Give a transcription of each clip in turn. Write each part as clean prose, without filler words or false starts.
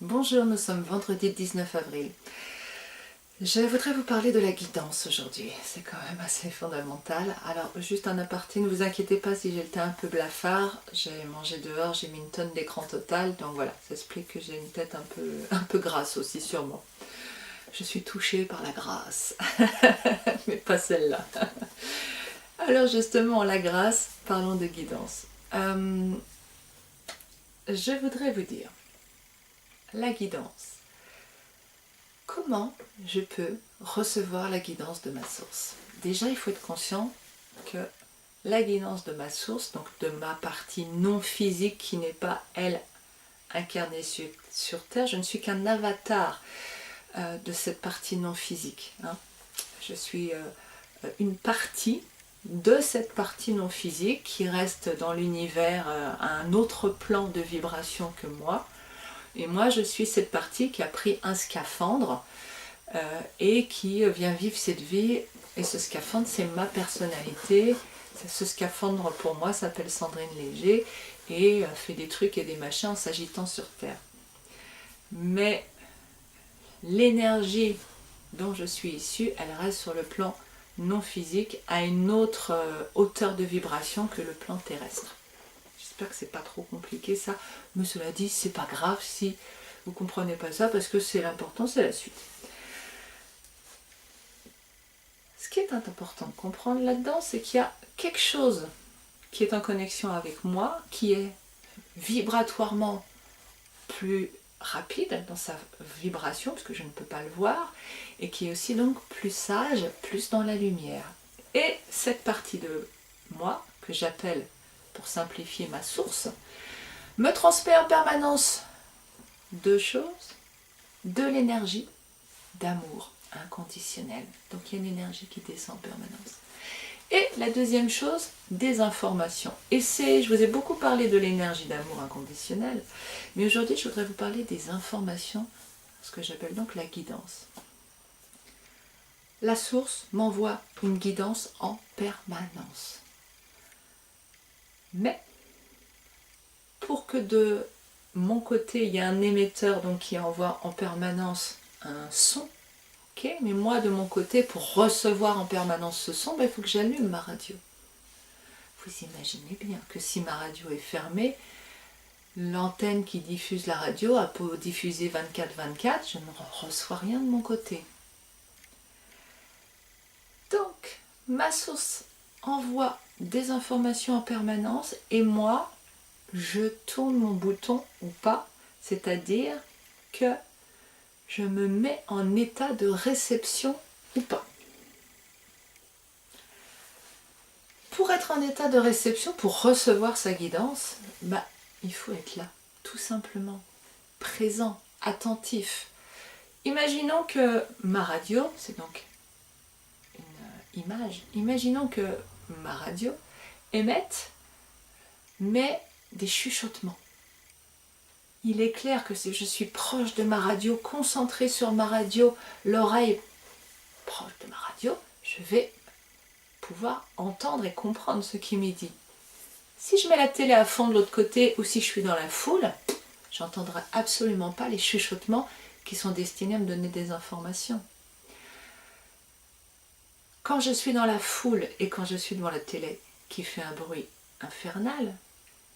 Bonjour, nous sommes vendredi 19 avril. Je voudrais vous parler de la guidance aujourd'hui, c'est quand même assez fondamental. Alors juste un aparté, ne vous inquiétez pas si j'ai le teint un peu blafard, j'ai mangé dehors, j'ai mis une tonne d'écran total, donc voilà, ça explique que j'ai une tête un peu grasse aussi sûrement. Je suis touchée par la grâce, mais pas celle-là. Alors justement, la grâce, parlons de guidance. Je voudrais vous dire, la guidance. Comment je peux recevoir la guidance de ma source? Déjà, il faut être conscient que la guidance de ma source, donc de ma partie non physique qui n'est pas, elle, incarnée sur Terre, je ne suis qu'un avatar de cette partie non physique. Hein. Je suis une partie de cette partie non physique qui reste dans l'univers à un autre plan de vibration que moi. Et moi, je suis cette partie qui a pris un scaphandre et qui vient vivre cette vie. Et ce scaphandre, c'est ma personnalité. Ce scaphandre, pour moi, s'appelle Sandrine Léger et fait des trucs et des machins en s'agitant sur Terre. Mais l'énergie dont je suis issue, elle reste sur le plan non physique à une autre hauteur de vibration que le plan terrestre. J'espère que c'est pas trop compliqué ça, mais cela dit, c'est pas grave si vous comprenez pas ça parce que c'est l'important, c'est la suite. Ce qui est important de comprendre là-dedans, c'est qu'il y a quelque chose qui est en connexion avec moi, qui est vibratoirement plus rapide dans sa vibration, parce que je ne peux pas le voir, et qui est aussi donc plus sage, plus dans la lumière. Et cette partie de moi, que j'appelle, pour simplifier, ma source, me transmet en permanence deux choses, de l'énergie d'amour inconditionnel. Donc il y a une énergie qui descend en permanence. Et la deuxième chose, des informations. Et je vous ai beaucoup parlé de l'énergie d'amour inconditionnel, mais aujourd'hui je voudrais vous parler des informations, ce que j'appelle donc la guidance. La source m'envoie une guidance en permanence. Mais pour que de mon côté il y ait un émetteur donc, qui envoie en permanence un son, okay, mais moi de mon côté, pour recevoir en permanence ce son, il faut que j'allume ma radio. Vous imaginez bien que si ma radio est fermée, l'antenne qui diffuse la radio a beau diffuser 24/24, je ne reçois rien de mon côté. Donc, ma source envoie des informations en permanence et moi, je tourne mon bouton ou pas, c'est-à-dire que je me mets en état de réception ou pas. Pour être en état de réception, pour recevoir sa guidance, il faut être là, tout simplement, présent, attentif. Imaginons que ma radio, c'est donc une image, imaginons que ma radio émette, mais des chuchotements. Il est clair que si je suis proche de ma radio, concentrée sur ma radio, l'oreille proche de ma radio, je vais pouvoir entendre et comprendre ce qui m'est dit. Si je mets la télé à fond de l'autre côté ou si je suis dans la foule, j'entendrai absolument pas les chuchotements qui sont destinés à me donner des informations. Quand je suis dans la foule et quand je suis devant la télé qui fait un bruit infernal,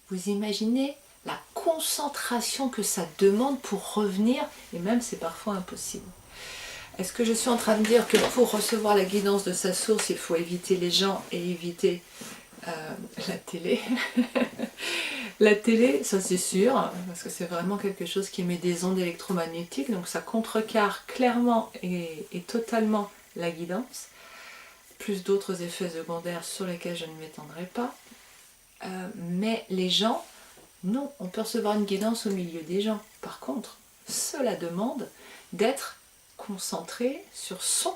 vous imaginez la concentration que ça demande pour revenir, et même c'est parfois impossible. Est-ce que je suis en train de dire que pour recevoir la guidance de sa source, il faut éviter les gens et éviter la télé? La télé, ça c'est sûr, parce que c'est vraiment quelque chose qui émet des ondes électromagnétiques, donc ça contrecarre clairement et totalement la guidance, plus d'autres effets secondaires sur lesquels je ne m'étendrai pas. Mais les gens, non, on peut recevoir une guidance au milieu des gens. Par contre, cela demande d'être concentré sur son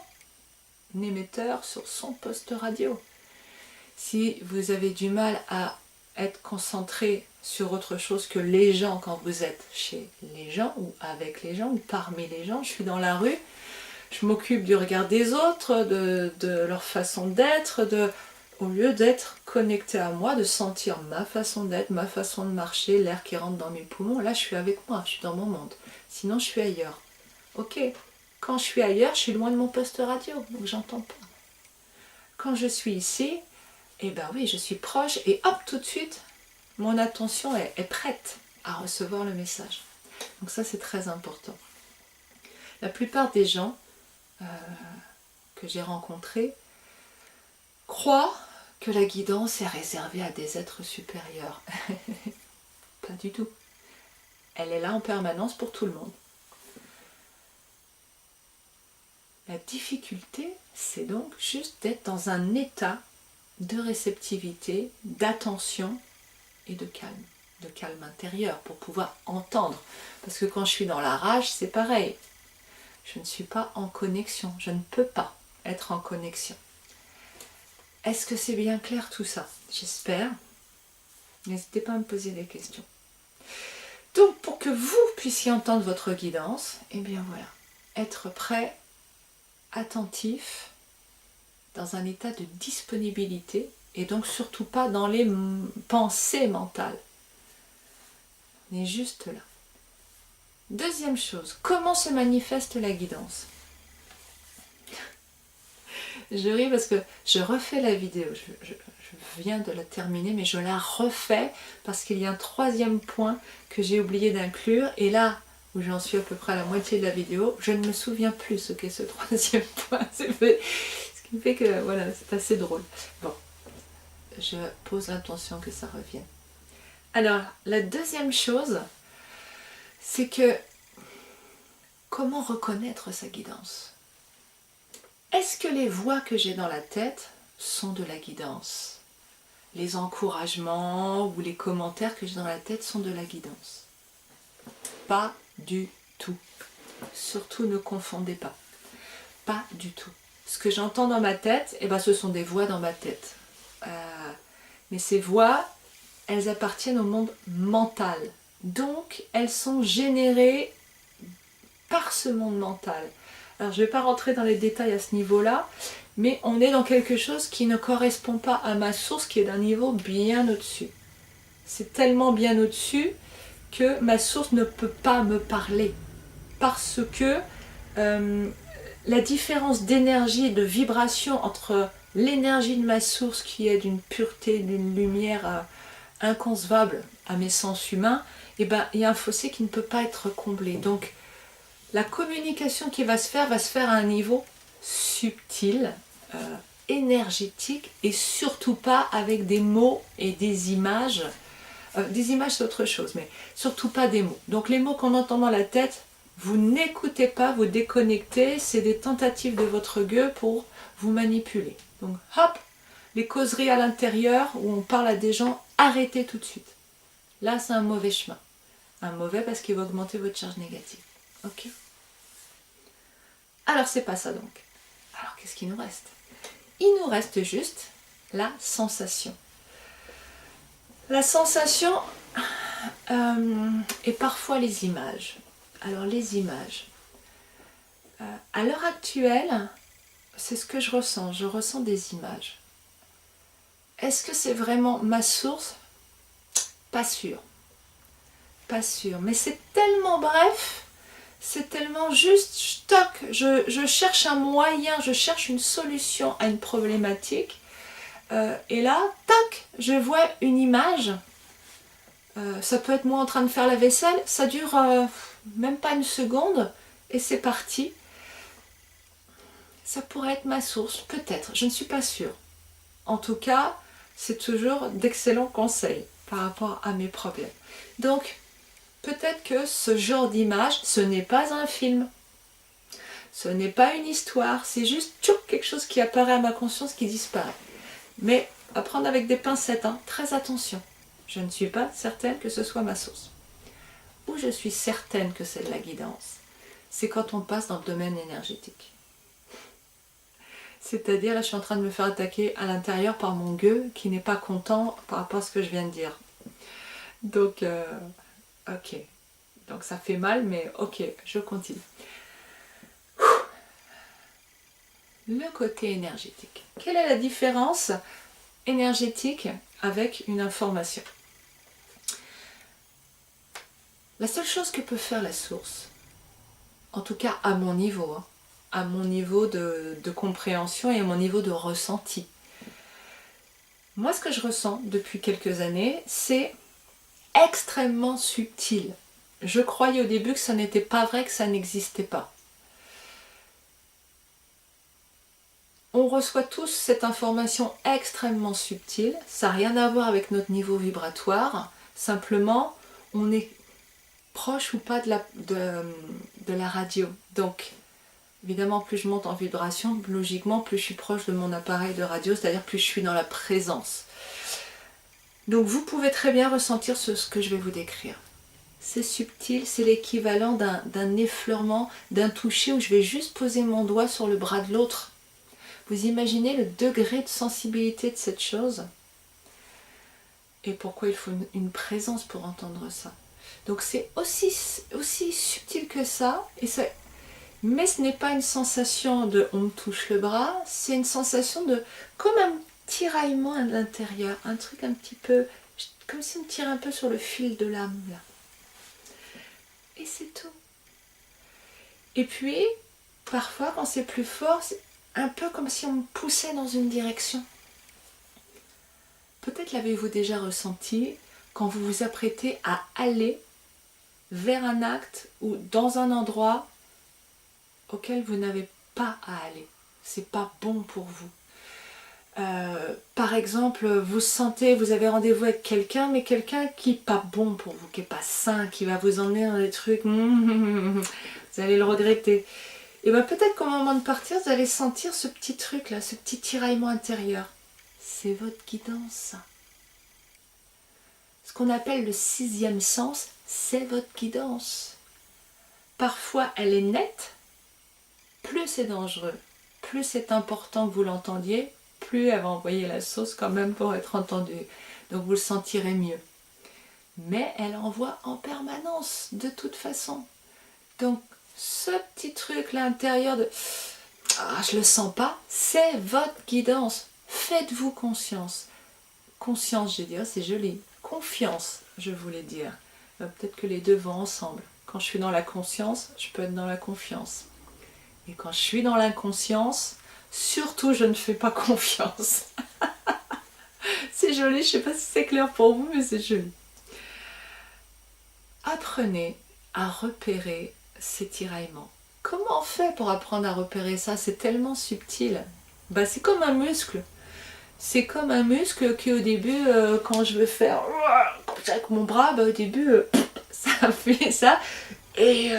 émetteur, sur son poste radio. Si vous avez du mal à être concentré sur autre chose que les gens quand vous êtes chez les gens ou avec les gens ou parmi les gens, je suis dans la rue, je m'occupe du regard des autres, de leur façon d'être, au lieu d'être connecté à moi, de sentir ma façon d'être, ma façon de marcher, l'air qui rentre dans mes poumons, là je suis avec moi, je suis dans mon monde. Sinon je suis ailleurs. Ok, quand je suis ailleurs, je suis loin de mon poste radio, donc j'entends pas. Quand je suis ici, eh ben oui, je suis proche et hop, tout de suite, mon attention est prête à recevoir le message. Donc ça, c'est très important. La plupart des gens que j'ai rencontrés croient que la guidance est réservée à des êtres supérieurs. Pas du tout. Elle est là en permanence pour tout le monde. La difficulté, c'est donc juste d'être dans un état de réceptivité, d'attention et de calme intérieur pour pouvoir entendre. Parce que quand je suis dans la rage, c'est pareil. Je ne suis pas en connexion, je ne peux pas être en connexion. Est-ce que c'est bien clair tout ça? J'espère. N'hésitez pas à me poser des questions. Donc pour que vous puissiez entendre votre guidance, eh bien voilà, être prêt, attentif, dans un état de disponibilité et donc surtout pas dans les pensées mentales. On est juste là. Deuxième chose, comment se manifeste la guidance? Je ris parce que je refais la vidéo, je viens de la terminer, mais je la refais parce qu'il y a un troisième point que j'ai oublié d'inclure, et là où j'en suis à peu près à la moitié de la vidéo, je ne me souviens plus ce qu'est ce troisième point, ce qui fait que voilà, c'est assez drôle. Bon, je pose l'intention que ça revienne. Alors, la deuxième chose, c'est que comment reconnaître sa guidance? Est-ce que les voix que j'ai dans la tête sont de la guidance? Les encouragements ou les commentaires que j'ai dans la tête sont de la guidance? Pas du tout. Surtout ne confondez pas. Pas du tout. Ce que j'entends dans ma tête, eh ben, ce sont des voix dans ma tête. Mais ces voix, elles appartiennent au monde mental. Donc, elles sont générées par ce monde mental. Alors, je ne vais pas rentrer dans les détails à ce niveau-là, mais on est dans quelque chose qui ne correspond pas à ma source, qui est d'un niveau bien au-dessus. C'est tellement bien au-dessus que ma source ne peut pas me parler. Parce que la différence d'énergie et de vibration entre l'énergie de ma source, qui est d'une pureté, d'une lumière inconcevable à mes sens humains, eh ben, il y a un fossé qui ne peut pas être comblé. Donc, la communication qui va se faire à un niveau subtil, énergétique, et surtout pas avec des mots et des images. Des images, c'est autre chose, mais surtout pas des mots. Donc les mots qu'on entend dans la tête, vous n'écoutez pas, vous déconnectez, c'est des tentatives de votre gueule pour vous manipuler. Donc hop, les causeries à l'intérieur où on parle à des gens, arrêtez tout de suite. Là, c'est un mauvais chemin. Un mauvais parce qu'il va augmenter votre charge négative. Ok? Alors c'est pas ça donc. Alors qu'est-ce qu'il nous reste? Il nous reste juste la sensation. La sensation et parfois les images. Alors les images. À l'heure actuelle, c'est ce que je ressens des images. Est-ce que c'est vraiment ma source? Pas sûr. Pas sûr. Mais c'est tellement bref, c'est tellement juste, stock, je cherche un moyen, je cherche une solution à une problématique. Et là, tac, je vois une image. Ça peut être moi en train de faire la vaisselle, ça dure même pas une seconde et c'est parti. Ça pourrait être ma source, peut-être, je ne suis pas sûre. En tout cas, c'est toujours d'excellents conseils par rapport à mes problèmes. Donc, peut-être que ce genre d'image, ce n'est pas un film. Ce n'est pas une histoire, c'est juste quelque chose qui apparaît à ma conscience qui disparaît. Mais à prendre avec des pincettes, hein, très attention. Je ne suis pas certaine que ce soit ma source. Où je suis certaine que c'est de la guidance, c'est quand on passe dans le domaine énergétique. C'est-à-dire, là, je suis en train de me faire attaquer à l'intérieur par mon gueux qui n'est pas content par rapport à ce que je viens de dire. Donc, ok. Donc, ça fait mal, mais ok, je continue. Le côté énergétique. Quelle est la différence énergétique avec une information. La seule chose que peut faire la source, en tout cas à mon niveau, hein, à mon niveau de compréhension et à mon niveau de ressenti. Moi, ce que je ressens depuis quelques années, c'est extrêmement subtil. Je croyais au début que ça n'était pas vrai, que ça n'existait pas. On reçoit tous cette information extrêmement subtile, ça n'a rien à voir avec notre niveau vibratoire, simplement on est proche ou pas de la radio. Donc, évidemment, plus je monte en vibration, logiquement, plus je suis proche de mon appareil de radio, c'est-à-dire plus je suis dans la présence. Donc, vous pouvez très bien ressentir ce que je vais vous décrire. C'est subtil, c'est l'équivalent d'un effleurement, d'un toucher où je vais juste poser mon doigt sur le bras de l'autre. Vous imaginez le degré de sensibilité de cette chose? Et pourquoi il faut une présence pour entendre ça? Donc c'est aussi subtil que ça, mais ce n'est pas une sensation de on me touche le bras, c'est une sensation de comme un tiraillement à l'intérieur, un truc un petit peu, comme si on tire un peu sur le fil de l'âme là. Et c'est tout. Et puis, parfois quand c'est plus fort, c'est un peu comme si on me poussait dans une direction. Peut-être l'avez-vous déjà ressenti quand vous vous apprêtez à aller vers un acte ou dans un endroit auquel vous n'avez pas à aller. C'est pas bon pour vous. Par exemple, vous sentez, vous avez rendez-vous avec quelqu'un, mais quelqu'un qui n'est pas bon pour vous, qui n'est pas sain, qui va vous emmener dans des trucs, vous allez le regretter. Et bien peut-être qu'au moment de partir, vous allez sentir ce petit truc là, ce petit tiraillement intérieur. C'est votre guidance, ça. Ce qu'on appelle le 6e sens, c'est votre guidance. Parfois, elle est nette. Plus c'est dangereux, plus c'est important que vous l'entendiez, plus elle va envoyer la sauce quand même pour être entendue. Donc vous le sentirez mieux. Mais elle envoie en permanence, de toute façon. Donc ce petit truc là intérieur de « Ah, je le sens pas », c'est votre guidance. Faites-vous conscience. Conscience, je vais dire, c'est joli. Confiance, je voulais dire. Peut-être que les deux vont ensemble. Quand je suis dans la conscience, je peux être dans la confiance. Et quand je suis dans l'inconscience, surtout je ne fais pas confiance. C'est joli, je ne sais pas si c'est clair pour vous, mais c'est joli. Apprenez à repérer ces tiraillements. Comment on fait pour apprendre à repérer ça? C'est tellement subtil. C'est comme un muscle. C'est comme un muscle qui au début, quand je veux faire comme ça avec mon bras, au début, ça fait ça. Et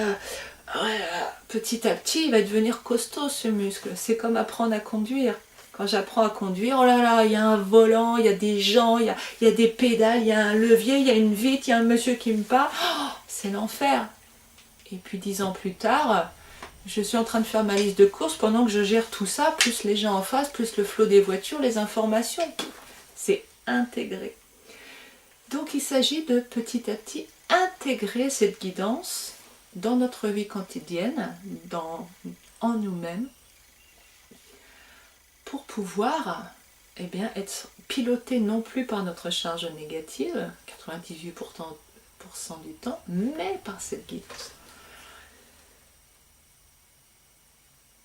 petit à petit, il va devenir costaud ce muscle. C'est comme apprendre à conduire. Quand j'apprends à conduire, oh là là, il y a un volant, il y a des gens, il y a des pédales, il y a un levier, il y a une vitre, il y a un monsieur qui me parle. Oh, c'est l'enfer. Et puis 10 ans plus tard, je suis en train de faire ma liste de courses pendant que je gère tout ça, plus les gens en face, plus le flot des voitures, les informations. C'est intégré. Donc il s'agit de petit à petit intégrer cette guidance dans notre vie quotidienne, en nous-mêmes, pour pouvoir être piloté non plus par notre charge négative, 98% du temps, mais par cette guidance.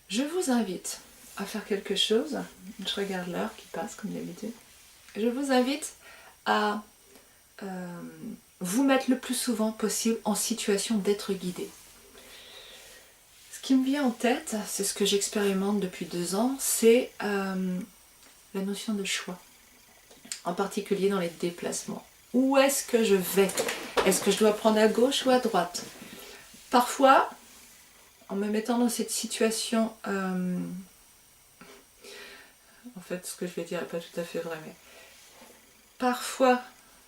Je vous invite à faire quelque chose. Je regarde l'heure qui passe comme d'habitude. Je vous invite à vous mettre le plus souvent possible en situation d'être guidé. Ce qui me vient en tête, c'est ce que j'expérimente depuis 2 ans, c'est la notion de choix. En particulier dans les déplacements. Où est-ce que je vais? Est-ce que je dois prendre à gauche ou à droite? Parfois, en me mettant dans cette situation, en fait ce que je vais dire n'est pas tout à fait vrai, mais parfois,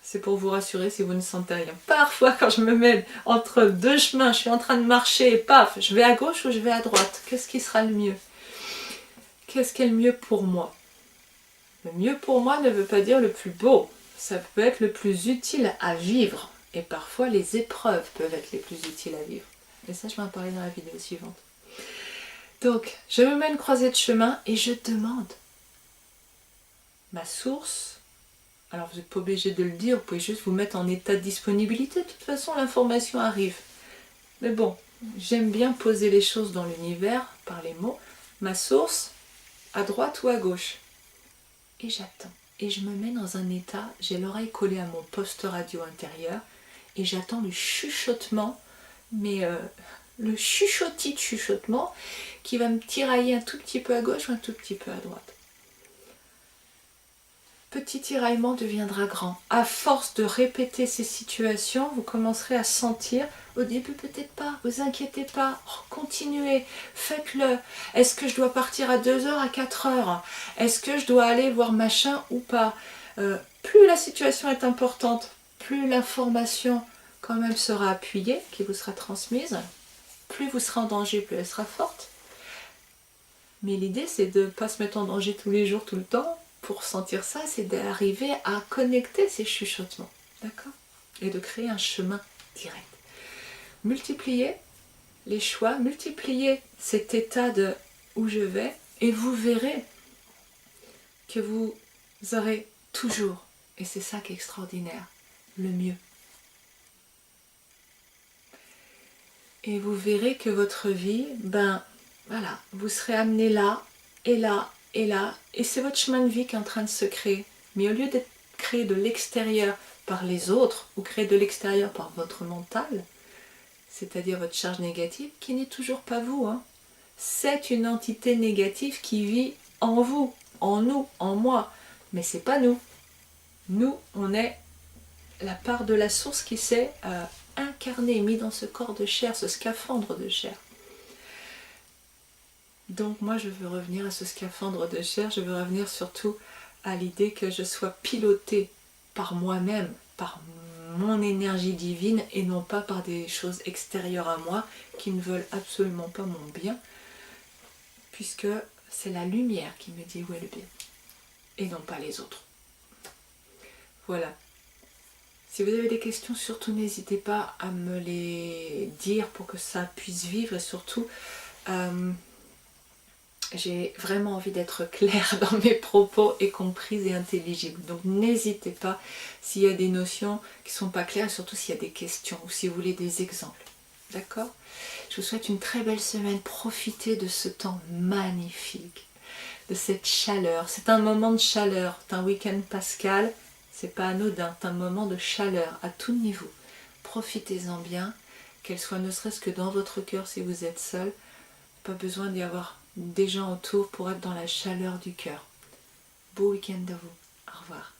c'est pour vous rassurer si vous ne sentez rien, parfois quand je me mets entre 2 chemins, je suis en train de marcher et paf, je vais à gauche ou je vais à droite, qu'est-ce qui sera le mieux? Qu'est-ce qui est le mieux pour moi? Le mieux pour moi ne veut pas dire le plus beau, ça peut être le plus utile à vivre, et parfois les épreuves peuvent être les plus utiles à vivre. Et ça, je vais en parler dans la vidéo suivante. Donc, je me mets une croisée de chemin et je demande. ma source. Alors vous n'êtes pas obligé de le dire, vous pouvez juste vous mettre en état de disponibilité. De toute façon, l'information arrive. Mais bon, j'aime bien poser les choses dans l'univers par les mots. Ma source, à droite ou à gauche. Et j'attends. Et je me mets dans un état, j'ai l'oreille collée à mon poste radio intérieur et j'attends le chuchotement, mais le chuchotis de chuchotement qui va me tirailler un tout petit peu à gauche ou un tout petit peu à droite. Petit tiraillement deviendra grand. À force de répéter ces situations, vous commencerez à sentir, au début peut-être pas, vous inquiétez pas, continuez, faites-le. Est-ce que je dois partir à 2 heures, à 4 heures? Est-ce que je dois aller voir machin ou pas? Plus la situation est importante, plus l'information quand même sera appuyée, qui vous sera transmise, plus vous serez en danger, plus elle sera forte. Mais l'idée c'est de ne pas se mettre en danger tous les jours, tout le temps. Pour sentir ça, c'est d'arriver à connecter ces chuchotements, d'accord? Et de créer un chemin direct. Multipliez les choix, multipliez cet état de où je vais, et vous verrez que vous aurez toujours, et c'est ça qui est extraordinaire, le mieux. Et vous verrez que votre vie, ben voilà, vous serez amené là, et là, et là, et c'est votre chemin de vie qui est en train de se créer. Mais au lieu d'être créé de l'extérieur par les autres, ou créé de l'extérieur par votre mental, c'est-à-dire votre charge négative, qui n'est toujours pas vous, hein. C'est une entité négative qui vit en vous, en nous, en moi, mais c'est pas nous. Nous, on est la part de la source qui s'est incarnée, mis dans ce corps de chair, ce scaphandre de chair. Donc moi je veux revenir à ce scaphandre de chair, je veux revenir surtout à l'idée que je sois pilotée par moi-même, par mon énergie divine et non pas par des choses extérieures à moi qui ne veulent absolument pas mon bien, puisque c'est la lumière qui me dit où est le bien et non pas les autres. Voilà. Si vous avez des questions, surtout n'hésitez pas à me les dire pour que ça puisse vivre et surtout j'ai vraiment envie d'être claire dans mes propos et comprise et intelligible. Donc n'hésitez pas s'il y a des notions qui ne sont pas claires, surtout s'il y a des questions ou si vous voulez des exemples. D'accord? Je vous souhaite une très belle semaine. Profitez de ce temps magnifique, de cette chaleur. C'est un moment de chaleur. C'est un week-end pascal. C'est pas anodin. C'est un moment de chaleur à tout niveau. Profitez-en bien, qu'elle soit ne serait-ce que dans votre cœur si vous êtes seul. Pas besoin d'y avoir des gens autour pour être dans la chaleur du cœur. Beau week-end à vous. Au revoir.